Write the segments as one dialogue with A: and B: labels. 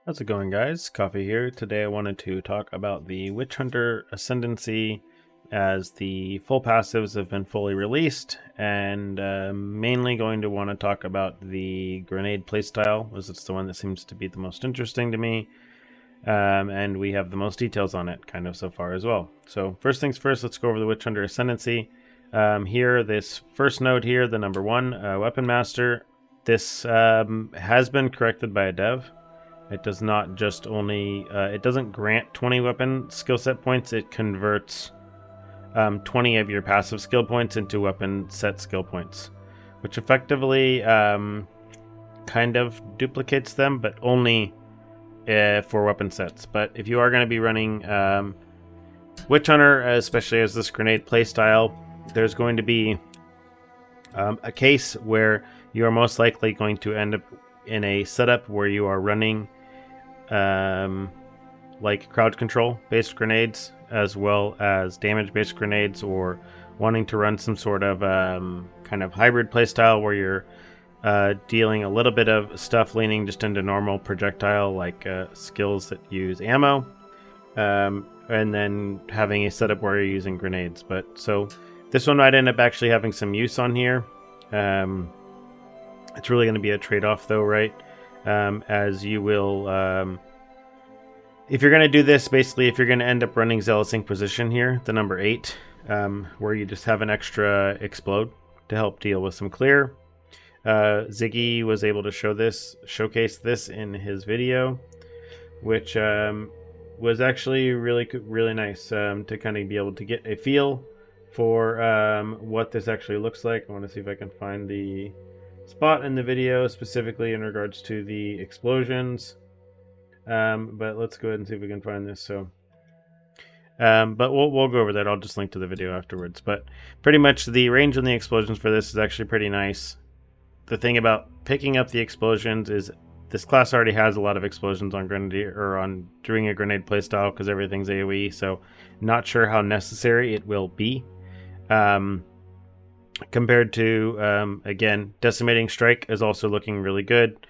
A: How's it going, guys? Coffee here. Today I wanted to talk about the Witchhunter Ascendancy as the full passives have been fully released, and mainly going to want to talk about the grenade playstyle, as it's the one that seems to be the most interesting to me, and we have the most details on it kind of so far as well. So first things first, let's go over the Witchhunter Ascendancy. Here, this first node here, the number 1, Weapon Master, this has been corrected by a dev. It does not just only, it doesn't grant 20 weapon skill set points, it converts 20 of your passive skill points into weapon set skill points, which effectively kind of duplicates them, but only for weapon sets. But if you are going to be running Witchhunter, especially as this grenade playstyle, there's going to be a case where you are most likely going to end up in a setup where you are running like crowd control based grenades as well as damage based grenades, or wanting to run some sort of kind of hybrid playstyle where you're dealing a little bit of stuff leaning just into normal projectile like skills that use ammo, and then having a setup where you're using grenades. But so this one might end up actually having some use on here. It's really going to be a trade-off though, right? As you will, if you're going to do this, basically, if you're going to end up running Zealous Inquisition here, the number 8, where you just have an extra explode to help deal with some clear. Ziggy was able to showcase this in his video, which was actually really nice to kind of be able to get a feel for what this actually looks like. I want to see if I can find the spot in the video specifically in regards to the explosions, but let's go ahead and see if we can find this. So but we'll go over that. I'll just link to the video afterwards. But pretty much the range on the explosions for this is actually pretty nice. The thing about picking up the explosions is this class already has a lot of explosions on Grenadier, or on doing a grenade playstyle, because everything's AoE, so not sure how necessary it will be. Compared to, again, Decimating Strike is also looking really good.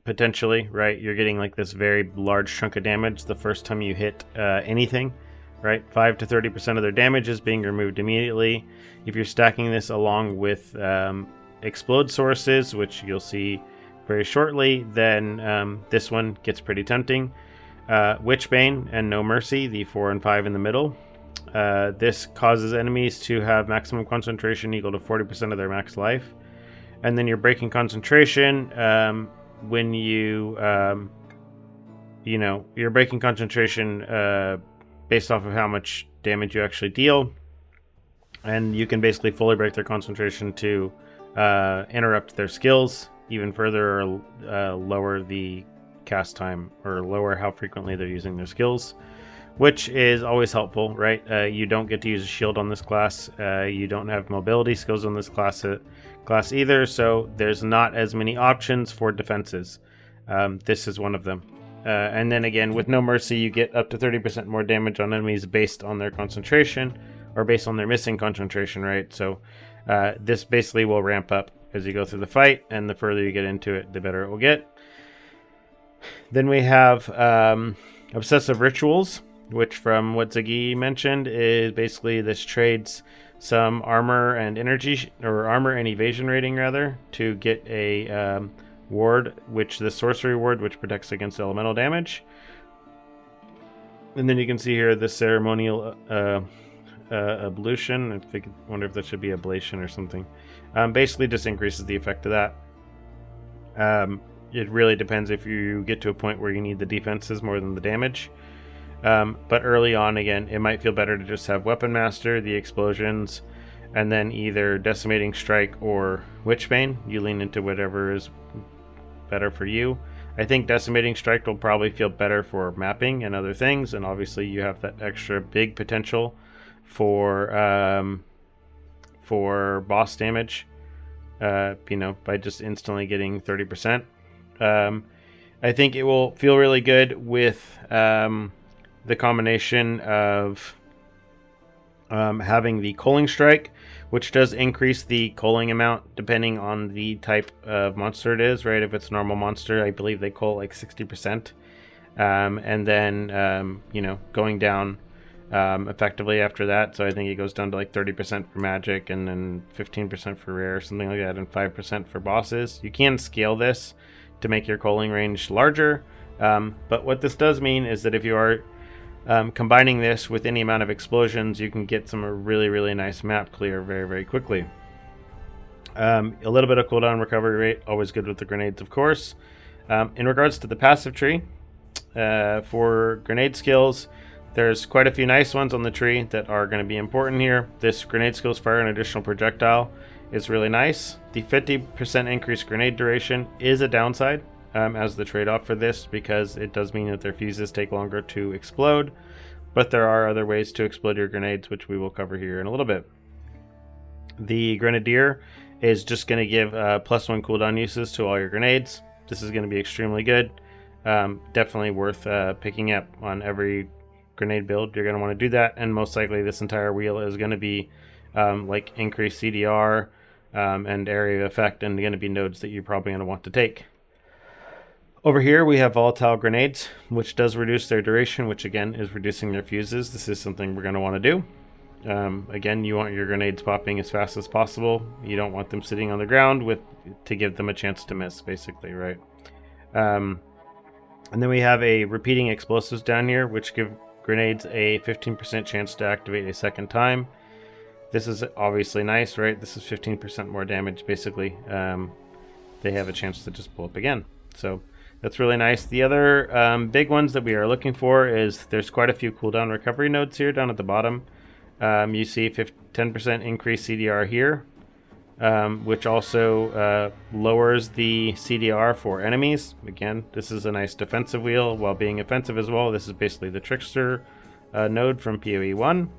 A: Potentially, right? You're getting like this very large chunk of damage the first time you hit anything, right? 5 to 30% of their damage is being removed immediately. If you're stacking this along with explode sources, which you'll see very shortly, then this one gets pretty tempting. Witchbane and No Mercy, the 4 and 5 in the middle. This causes enemies to have maximum concentration equal to 40% of their max life. And then your breaking concentration, when you, your breaking concentration based off of how much damage you actually deal. And you can basically fully break their concentration to interrupt their skills even further, or lower the cast time, or lower how frequently they're using their skills, which is always helpful, right? You don't get to use a shield on this class. You don't have mobility skills on this class either, so there's not as many options for defenses. This is one of them. And then again, with No Mercy, you get up to 30% more damage on enemies based on their concentration, or based on their missing concentration, right? So this basically will ramp up as you go through the fight, and the further you get into it, the better it will get. Then we have Obsessive Rituals, which, from what Ziggy mentioned, is basically this trades some armor and energy, or armor and evasion rating rather, to get a ward, which the sorcery ward, which protects against elemental damage. And then you can see here the ceremonial ablution. I wonder if that should be ablation or something. Basically just increases the effect of that. It really depends if you get to a point where you need the defenses more than the damage. But early on, again, it might feel better to just have Weapon Master, the explosions, and then either Decimating Strike or Witchbane. You lean into whatever is better for you. I think Decimating Strike will probably feel better for mapping and other things, and obviously you have that extra big potential for boss damage, by just instantly getting 30%. I think it will feel really good with the combination of having the Culling Strike, which does increase the culling amount depending on the type of monster it is, right? If it's a normal monster, I believe they cull like 60%. And then, you know, going down effectively after that. So I think it goes down to like 30% for magic, and then 15% for rare, something like that, and 5% for bosses. You can scale this to make your culling range larger. But what this does mean is that if you are combining this with any amount of explosions, you can get some really, really nice map clear very, very quickly. A little bit of cooldown recovery rate, always good with the grenades, of course. In regards to the passive tree, for grenade skills, there's quite a few nice ones on the tree that are going to be important here. This grenade skills fire an additional projectile is really nice. The 50% increased grenade duration is a downside as the trade-off for this, because it does mean that their fuses take longer to explode, but there are other ways to explode your grenades, which we will cover here in a little bit. The Grenadier is just going to give +1 cooldown uses to all your grenades. This is going to be extremely good. Definitely worth picking up on every grenade build. You're going to want to do that, and most likely this entire wheel is going to be like increased CDR and area of effect, and going to be nodes that you're probably going to want to take. Over here we have volatile grenades, which does reduce their duration, which again is reducing their fuses. This is something we're going to want to do. Again, you want your grenades popping as fast as possible. You don't want them sitting on the ground to give them a chance to miss, basically, right? And then we have a repeating explosives down here, which give grenades a 15% chance to activate a second time. This is obviously nice, right? This is 15% more damage, basically. They have a chance to just pull up again. So that's really nice. The other big ones that we are looking for is there's quite a few cooldown recovery nodes here down at the bottom. You see 10% increased CDR here, which also lowers the CDR for enemies. Again, this is a nice defensive wheel while being offensive as well. This is basically the Trickster node from PoE 1.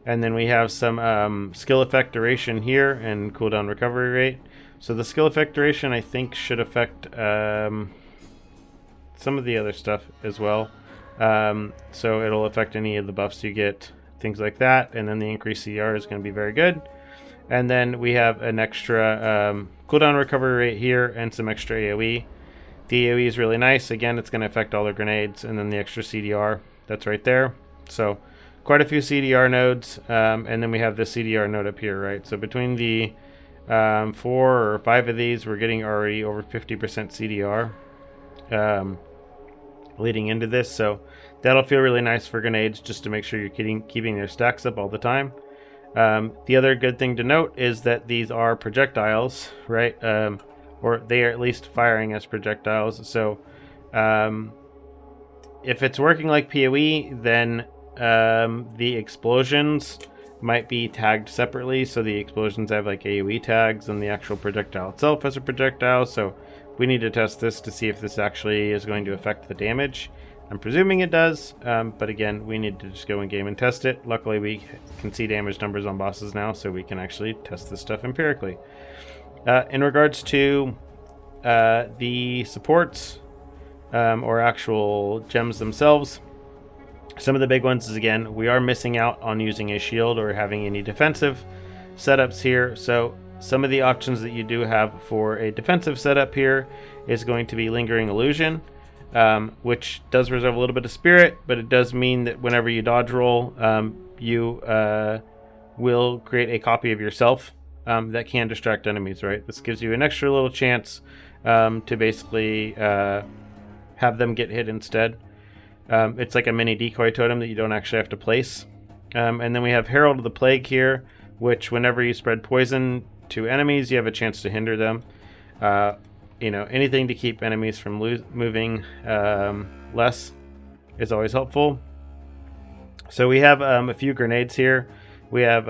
A: And then we have some skill effect duration here and cooldown recovery rate. So the skill effect duration, I think, should affect some of the other stuff as well. So it'll affect any of the buffs you get, things like that. And then the increased CDR is going to be very good. And then we have an extra cooldown recovery rate here and some extra AoE. The AoE is really nice. Again, it's going to affect all the grenades, and then the extra CDR, that's right there. So quite a few CDR nodes, and then we have the CDR node up here, right? So between the 4 or 5 of these, we're getting already over 50% CDR leading into this. So that'll feel really nice for grenades, just to make sure you're keeping their stacks up all the time. The other good thing to note is that these are projectiles, right? Or they are at least firing as projectiles. So if it's working like PoE, then the explosions might be tagged separately. So the explosions have like AoE tags, and the actual projectile itself has a projectile. So we need to test this to see if this actually is going to affect the damage. I'm presuming it does, but again, we need to just go in game and test it. Luckily, we can see damage numbers on bosses now, so we can actually test this stuff empirically. In regards to the supports or actual gems themselves, some of the big ones is, again, we are missing out on using a shield or having any defensive setups here. So some of the options that you do have for a defensive setup here is going to be Lingering Illusion, which does reserve a little bit of spirit, but it does mean that whenever you dodge roll, you will create a copy of yourself that can distract enemies, right? This gives you an extra little chance to basically have them get hit instead. It's like a mini decoy totem that you don't actually have to place. And then we have Herald of the Plague here, which whenever you spread poison to enemies, you have a chance to hinder them. You know, anything to keep enemies from moving less is always helpful. So we have a few grenades here. We have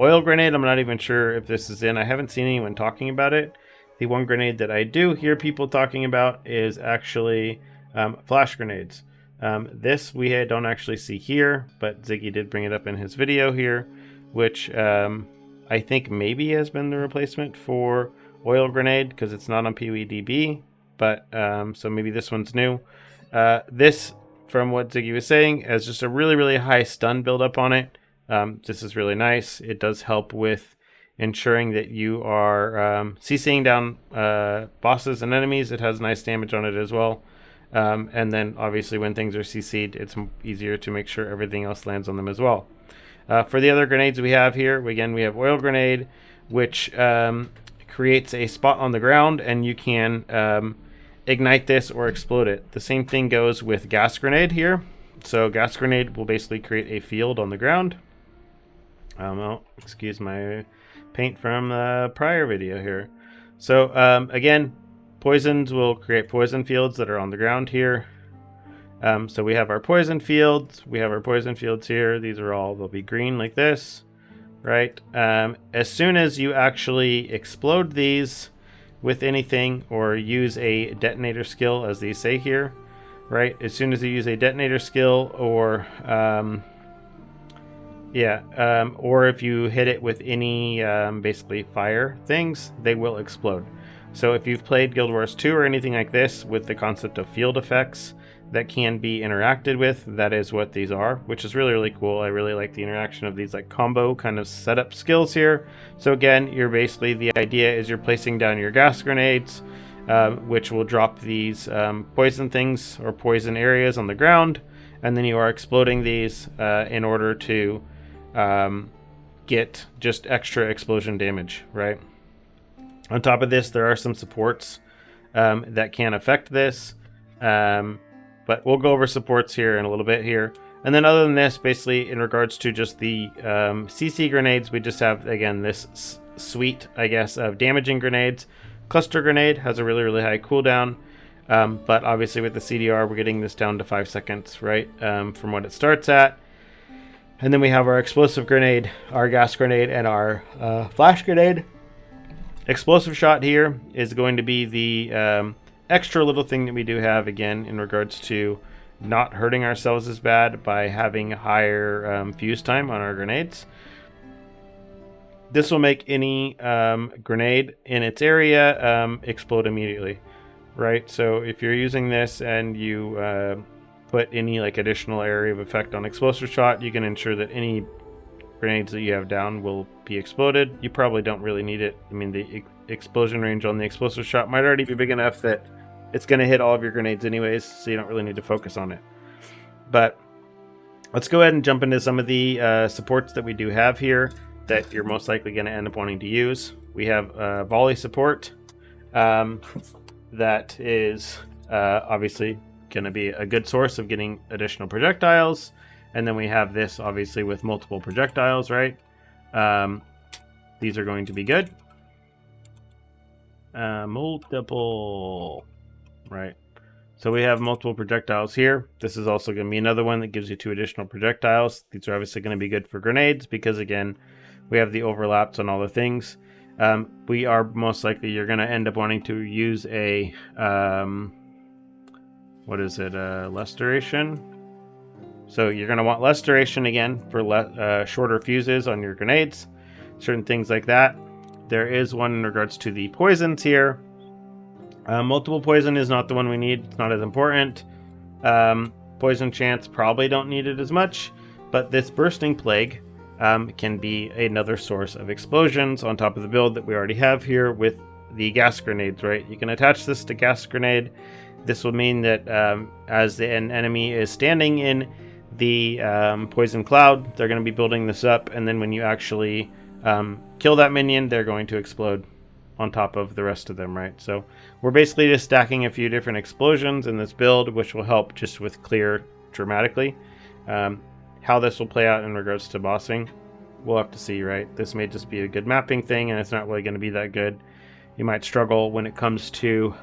A: oil grenade. I'm not even sure if this is in. I haven't seen anyone talking about it. The one grenade that I do hear people talking about is actually flash grenades. This we don't actually see here, but Ziggy did bring it up in his video here, which I think maybe has been the replacement for oil grenade, because it's not on PoEDB, but so maybe this one's new. This, from what Ziggy was saying, has just a really, really high stun build up on it. This is really nice. It does help with ensuring that you are CCing down bosses and enemies. It has nice damage on it as well. And then obviously when things are CC'd, it's easier to make sure everything else lands on them as well. For the other grenades we have here, again, we have oil grenade, which creates a spot on the ground, and you can ignite this or explode it. The same thing goes with gas grenade here. So gas grenade will basically create a field on the ground. Oh, excuse my paint from the prior video here. So again, poisons will create poison fields that are on the ground here. So we have our poison fields. We have our poison fields here. These are all, they'll be green like this, right? As soon as you actually explode these with anything or use a detonator skill, as these say here, right? As soon as you use a detonator skill or or if you hit it with any basically fire things, they will explode. So if you've played Guild Wars 2 or anything like this with the concept of field effects that can be interacted with, that is what these are, which is really, really cool. I really like the interaction of these like combo kind of setup skills here. So again, you're basically, the idea is you're placing down your gas grenades, which will drop these poison things or poison areas on the ground, and then you are exploding these in order to get just extra explosion damage, right? On top of this, there are some supports that can affect this, but we'll go over supports here in a little bit here. And then other than this, basically in regards to just the CC grenades, we just have, again, this suite, I guess, of damaging grenades. Cluster grenade has a really, really high cooldown, but obviously with the CDR, we're getting this down to 5 seconds, right, from what it starts at. And then we have our explosive grenade, our gas grenade, and our flash grenade. Explosive shot here is going to be the extra little thing that we do have, again, in regards to not hurting ourselves as bad by having higher fuse time on our grenades. This will make any grenade in its area explode immediately, right? So if you're using this and you put any like additional area of effect on explosive shot, you can ensure that any grenades that you have down will be exploded. You probably don't really need it. I mean, the explosion range on the explosive shot might already be big enough that it's going to hit all of your grenades anyways, so you don't really need to focus on it. But let's go ahead and jump into some of the supports that we do have here that you're most likely going to end up wanting to use. We have volley support that is obviously going to be a good source of getting additional projectiles. And then we have this obviously with multiple projectiles, right? These are going to be good. Multiple, right? So we have multiple projectiles here. This is also going to be another one that gives you 2 additional projectiles. These are obviously going to be good for grenades because, again, we have the overlaps on all the things. We are most likely, you're going to end up wanting to use a, what is it, less duration. So you're going to want less duration again for shorter fuses on your grenades, certain things like that. There is one in regards to the poisons here. Multiple poison is not the one we need. It's not as important. Poison chance, probably don't need it as much. But this bursting plague can be another source of explosions on top of the build that we already have here with the gas grenades, right? You can attach this to gas grenade. This will mean that as an enemy is standing in the poison cloud, they're going to be building this up, and then when you actually kill that minion, they're going to explode on top of the rest of them, right? So we're basically just stacking a few different explosions in this build, which will help just with clear dramatically. How this will play out in regards to bossing, we'll have to see, right? This may just be a good mapping thing, and it's not really going to be that good. You might struggle when it comes to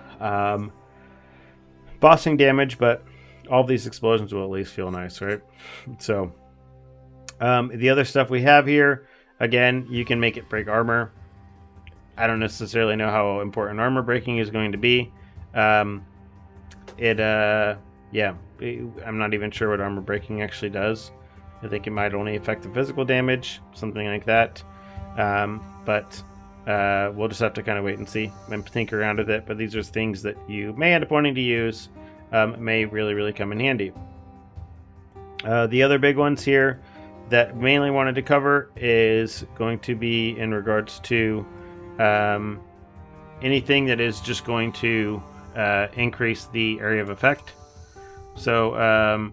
A: bossing damage, but all of these explosions will at least feel nice, right? So the other stuff we have here, again, you can make it break armor. I don't necessarily know how important armor breaking is going to be. I'm not even sure what armor breaking actually does. I think it might only affect the physical damage, something like that. But we'll just have to kind of wait and see and think around with it. But these are things that you may end up wanting to use. May really, really come in handy. The other big ones here that mainly wanted to cover is going to be in regards to anything that is just going to increase the area of effect. So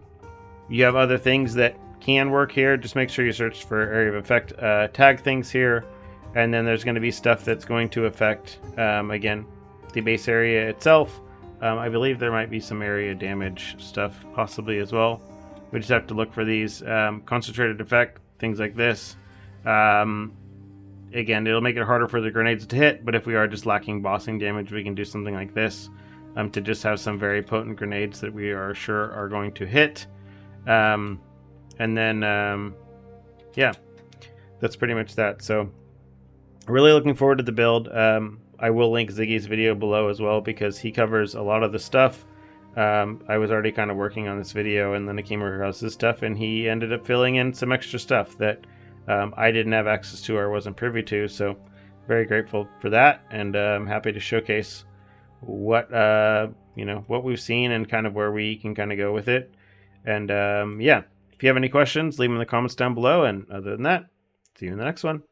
A: you have other things that can work here. Just make sure you search for area of effect tag things here, and then there's going to be stuff that's going to affect again the base area itself. I believe there might be some area damage stuff possibly as well. We just have to look for these concentrated effect things like this. Again, it'll make it harder for the grenades to hit, but if we are just lacking bossing damage, we can do something like this to just have some very potent grenades that we are sure are going to hit. And then, yeah, that's pretty much that. So, really looking forward to the build. I will link Ziggy's video below as well because he covers a lot of the stuff. I was already kind of working on this video, and then I came across this stuff, and he ended up filling in some extra stuff that I didn't have access to or wasn't privy to. So, very grateful for that, and I'm happy to showcase what what we've seen and kind of where we can kind of go with it. And yeah, if you have any questions, leave them in the comments down below. And other than that, see you in the next one.